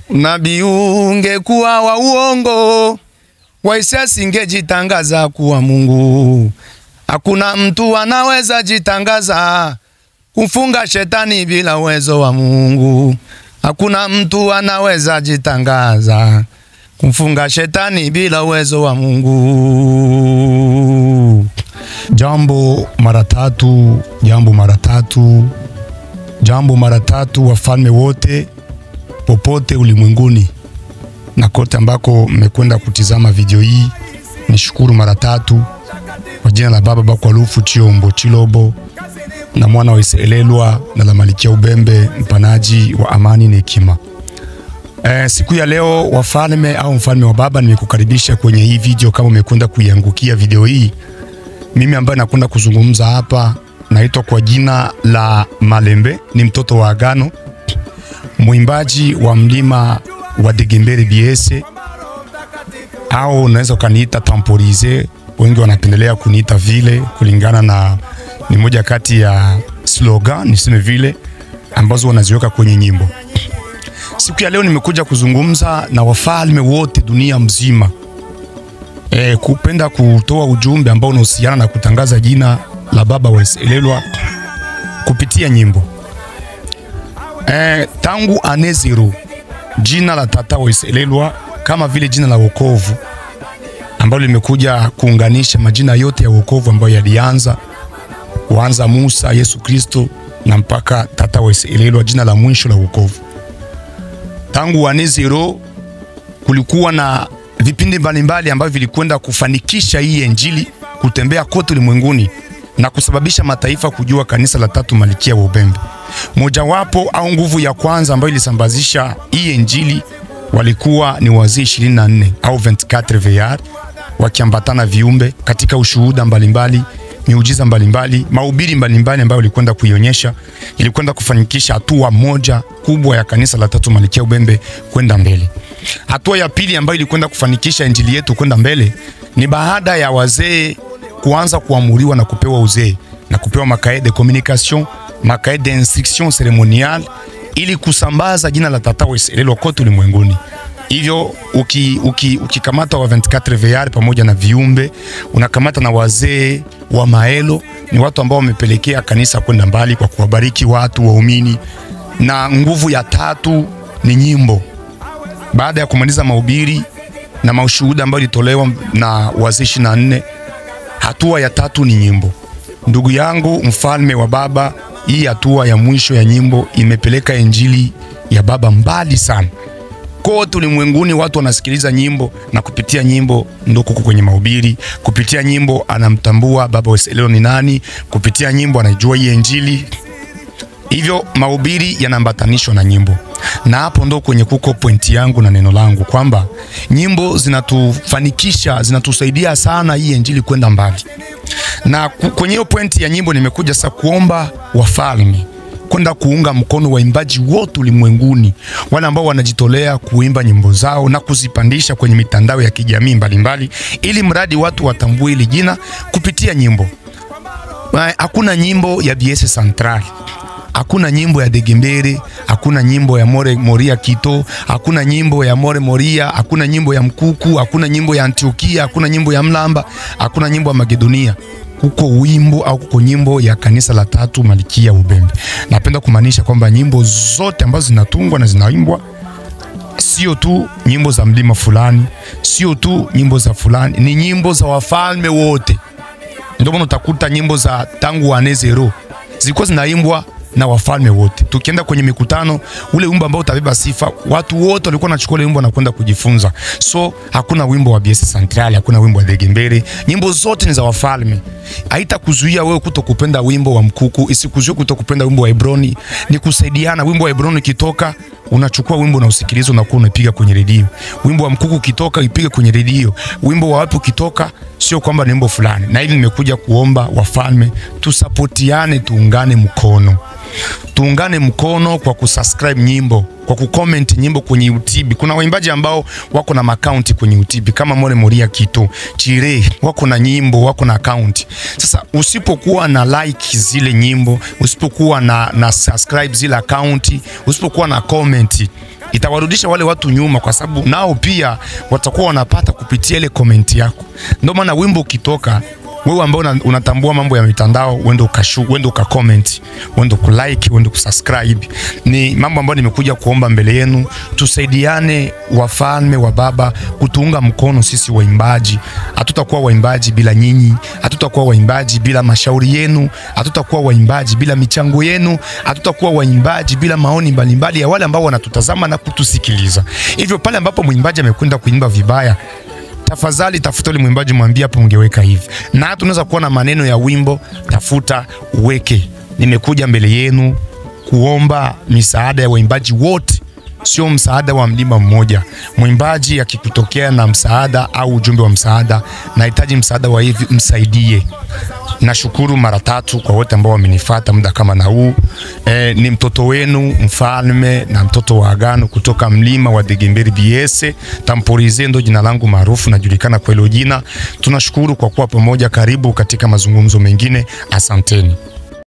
Nabii ungekuwa wa uongo, Waisraeli singejitangaza kuwa Mungu. Hakuna mtu anaweza jitangaza kumfunga shetani bila uwezo wa Mungu. Hakuna mtu anaweza jitangaza kumfunga shetani bila uwezo wa Mungu. Jambo mara tatu, jambo mara tatu, jambo mara tatu, wafalme wote popote ulimwenguni na kote ambako mmekwenda kutizama video hii. Nishukuru mara tatu kwa jina la Baba Bakwalufu Chiombo Chilobo na mwana wa Iselelwa na la Malikia Ubembe, mpanaji wa amani na hekima. Siku ya leo wafalme au mfalme wa baba, nimekukaribisha kwenye hii video. Kama umekwenda kuiangukia video hii, mimi ambaye nakwenda kuzungumza hapa naitwa kwa jina la Malembe, ni mtoto wa Agano, mwimbaji wa mlima wa Degembere Biese, au unaweza kaniita Temporize. Wengi wanapendelea kuniita vile kulingana na ni moja kati ya slogan niseme vile ambazo wanaziweka kwenye nyimbo. Siku ya leo nimekuja kuzungumza na wafalme wote dunia mzima, kupenda kutoa ujumbe ambao unahusiana na kutangaza jina la Baba wa Iselelwa kupitia nyimbo. Tangu anezero jina la Tata wa Iselelwa kama vile jina la wokovu ambalo limekuja kuunganisha majina yote ya wokovu ambayo yalianza kuanza Musa, Yesu Kristo na mpaka Tata wa Iselelwa, jina la mwisho la wokovu. Tangu anezero kulikuwa na vipindi mbalimbali ambavyo vilikwenda kufanikisha hii injili kutembea kote ulimwenguni na kusababisha mataifa kujua kanisa la tatu Malikia wa Ubembe. Mojawapo au nguvu ya kwanza ambayo ilisambazisha hii injili walikuwa ni wazee 24 au 24 VR wakiambatana viumbe katika ushuhuda mbalimbali, miujiza mbalimbali, mahubiri mbalimbali ambayo walikwenda kuionyesha, ilikwenda kufanikisha hatua moja kubwa ya kanisa la tatu Malikia Ubembe kwenda mbele. Hatua ya pili ambayo ilikwenda kufanikisha injili yetu kwenda mbele ni baada ya wazee kuanza kuamuriwa na kupewa uzee na kupewa makae de communication, makae de instruction ceremoniale ili kusambaza jina la Tata wa Iselelwa kote ulimwenguni. Hivyo ukikamata wa 24 VR pamoja na viumbe, unakamata na wazee wa maelo, ni watu ambao wamepelekea kanisa kwenda mbali kwa kuwabariki watu waumini. Na nguvu ya tatu ni nyimbo. Baada ya kumaliza mahubiri na maushuhuda ambayo ilitolewa na wazee 24, hatua ya tatu ni nyimbo. Ndugu yangu mfalme wa baba, hii hatua ya mwisho ya nyimbo imepeleka injili ya baba mbali sana. Kote ulimwenguni watu wanasikiliza nyimbo, na kupitia nyimbo ndo kuko kwenye mahubiri. Kupitia nyimbo anamtambua Baba wa Iselelwa ni nani, kupitia nyimbo anajua hii injili. Hivyo mahubiri yanaambatanishwa na nyimbo. Na hapo ndo kwenye kuko pointi yangu na neno langu kwamba nyimbo zinatufanikisha, zinatusaidia sana hii injili kwenda mbali. Na kwenye hiyo pointi ya nyimbo nimekuja sasa kuomba wafalme kwenda kuunga mkono waimbaji wote ulimwenguni, wale ambao wanajitolea kuimba nyimbo zao na kuzipandisha kwenye mitandao ya kijamii mbalimbali, ili mradi watu watambue ile jina kupitia nyimbo. Hakuna nyimbo ya Biese Central, hakuna nyimbo ya Degembere, hakuna nyimbo ya More Moria Kito, hakuna nyimbo ya More Moria, hakuna nyimbo ya Mkuku, hakuna nyimbo ya Antiokia, hakuna nyimbo ya Mlamba, hakuna nyimbo ya Makedonia. Kuko wimbo au kuko nyimbo ya kanisa la tatu Malikia Ubembe. Napenda kumaanisha kwamba nyimbo zote ambazo zinatungwa na zinaimbwa sio tu nyimbo za mlima fulani, sio tu nyimbo za fulani, ni nyimbo za wafalme wote. Ndio maana utakuta nyimbo za tangu anezero zilikuwa zinaimbwa na wafalme wote. Tukienda kwenye mikutano, ule wimbo ambao utabeba sifa, watu wote walikuwa wanachukua ile wimbo na kwenda kujifunza. So hakuna wimbo wa Biese Central, hakuna wimbo wa Degembere, nyimbo zote ni za wafalme. Haitakuzuia wewe kutokupenda wimbo wa Mkuku, isikuzuie kutokupenda wimbo wa Hebroni. Ni kusaidiana. Wimbo wa Hebroni ukitoka, unachukua wimbo na usikilizo na unapiga kwenye redio. Wimbo wa Mkuku ukitoka, ipige kwenye redio. Wimbo wa wapi ukitoka, sio kwamba ni wimbo fulani. Na hivi nimekuja kuomba wafalme tusapotiane, tuungane mkono. Tuungane mkono kwa kusubscribe nyimbo, kwa kucomment nyimbo kwenye YouTube. Kuna waimbaji ambao wako na account kwenye YouTube kama More Moria Kito, Chire, wako na nyimbo, wako na account. Sasa usipokuwa na like zile nyimbo, usipokuwa na subscribe zile account, usipokuwa na comment, itawarudisha wale watu nyuma, kwa sababu nao pia watakuwa wanapata kupitia ile comment yako. Ndio maana wimbo ukitoka, wewe ambao unatambua mambo ya mitandao, uende ukacomment, uende kulike, uende kusubscribe. Ni mambo ambayo nimekuja kuomba mbele yenu, tusaidiane wafalme wa Baba kutuunga mkono sisi waimbaji. Hatutakuwa waimbaji bila nyinyi, hatutakuwa waimbaji bila mashauri yenu, hatutakuwa waimbaji bila michango yenu, hatutakuwa waimbaji bila maoni mbalimbali ya wale ambao wanatutazama na kutusikiliza. Hivyo pale ambapo mwimbaji amekwenda kuimba vibaya, tafadhali tafuta yule mwimbaji, mwambie hapo ungeweka hivi. Na tunaweza kuwa na maneno ya wimbo, tafuta uweke. Nimekuja mbele yenu kuomba misaada ya waimbaji wote, sio msaada wa mlima mmoja. Mwimbaji akikutokea na msaada au ujumbe wa msaada, nahitaji msaada wa hivi, msaidie. Nashukuru mara 3 kwa wote ambao wamenifuata muda kama na huu. Ni mtoto wenu mfalme na mtoto wa agano kutoka mlima wa Degemberi Biese. Tamporize ndo jina langu maarufu, najulikana kwa hilo jina. Tunashukuru kwa kuwa pamoja. Karibu katika mazungumzo mengine. Asanteni.